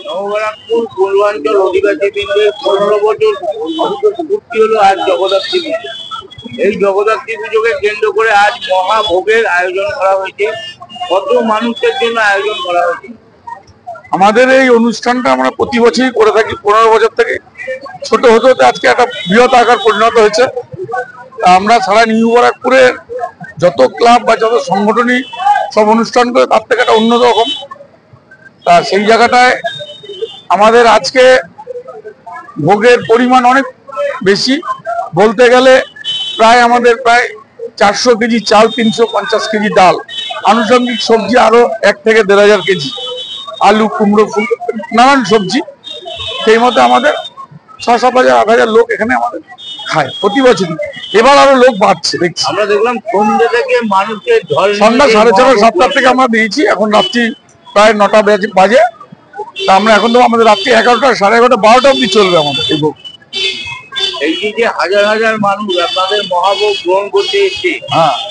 নবরাজপুর পূর্বাঞ্চল অধিবাসী বৃন্দের 15 বছর পূর্তি হলো আজ জগদ্ধাত্রী পুজো। এই জগদ্ধাত্রী পুজোকে কেন্দ্র করে আজ মহাভোগের আয়োজন করা হয়েছে। কত মানুষের জন্য আয়োজন করা হয়েছে? আমাদের এই অনুষ্ঠানটা আমরা প্রতি বছরই করে থাকি, 15 বছর থেকে। ছোট হতে হতে আজকে একটা বৃহৎ আকার পরিণত হয়েছে। আমরা সারা নিউ ব্যারাকপুরে যত ক্লাব বা যত সংগঠনই সব অনুষ্ঠান করে তার থেকে একটা অন্য রকম। তা সেই জায়গাটায় আমাদের আজকে ভোগের পরিমাণ অনেক বেশি, বলতে গেলে আমাদের প্রায় 400 কেজি চাল, 350 কেজি ডাল, আনুষঙ্গিক সবজি আরো 1 থেকে 1,500 কেজি, আলু, কুমড়ো, ফুল, নানান সবজি। সেই মতো আমাদের 6-7 হাজার 8 হাজার লোক এখানে আমাদের খায় প্রতি বছরই। এবার আরো লোক বাড়ছে দেখছি। আমরা দেখলাম সন্ধ্যা থেকে মানুষের সন্ধ্যা 6:30 7টা থেকে আমরা দিয়েছি, এখন রাত্রি প্রায় 9টা বাজে। তা আমরা এখন তো আমাদের রাত্রি 11টা, 11:30, 12টা অব্দি চলবে আমাদের এই ভোগ। এই যে হাজার হাজার মানুষ আপনাদের মহাভোগ গ্রহণ করতে এসছে,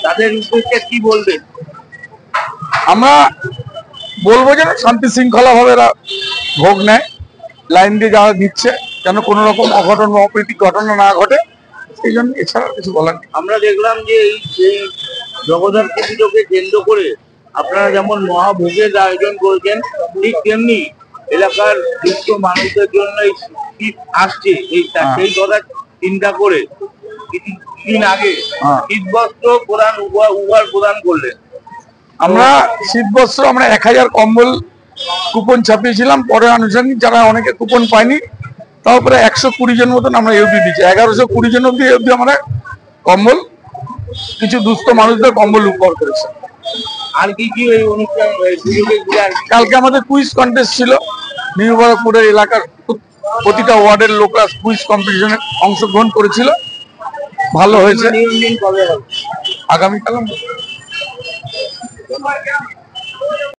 তাদের উদ্দেশ্যে কি বলবেন? আমরা বলবো যেন শান্তি শৃঙ্খলা ভাবে এরা ভোগ নেয়, লাইন দিয়ে যারা দিচ্ছে, যেন কোনো রকম অঘটন বা অপ্রীতিক ঘটনা না ঘটে, সেই জন্য। এছাড়া কিছু বলার নেই। আমরা দেখলাম যে এই জগদ্ধাত্রী পুজোকে কেন্দ্র করে আপনারা যেমন মহাভোগের আয়োজন করেছেন, ঠিক তেমনি এলাকার দুস্থ মানুষদের জন্য এই শীত আসছে, সেই কথা চিন্তা করে কিছুদিন আগে শীতবস্ত্র প্রদান উপহার প্রদান করলেন। আমরা শীতবস্ত্র, আমরা 1000 কম্বল কুপন ছাপিয়েছিলাম। পরে আনুষ্ঠানিক যারা অনেকে কুপন পায়নি, তারপরে 120 জন মতন আমরা এফডি দিচ্ছি। 1120 জন অব্দি আমরা কম্বল, কিছু দুস্থ মানুষদের কম্বল উপহার করেছে। আর কি কি এই অনুষ্ঠান? কালকে আমাদের কুইজ কন্টেস্ট ছিল। নিউ ব্যারাকপুরের এলাকার প্রতিটা ওয়ার্ডের লোকরা কুইজ কম্পিটিশনে অংশগ্রহণ করেছিল, ভালো হয়েছে। আগামীকাল আগামীকাল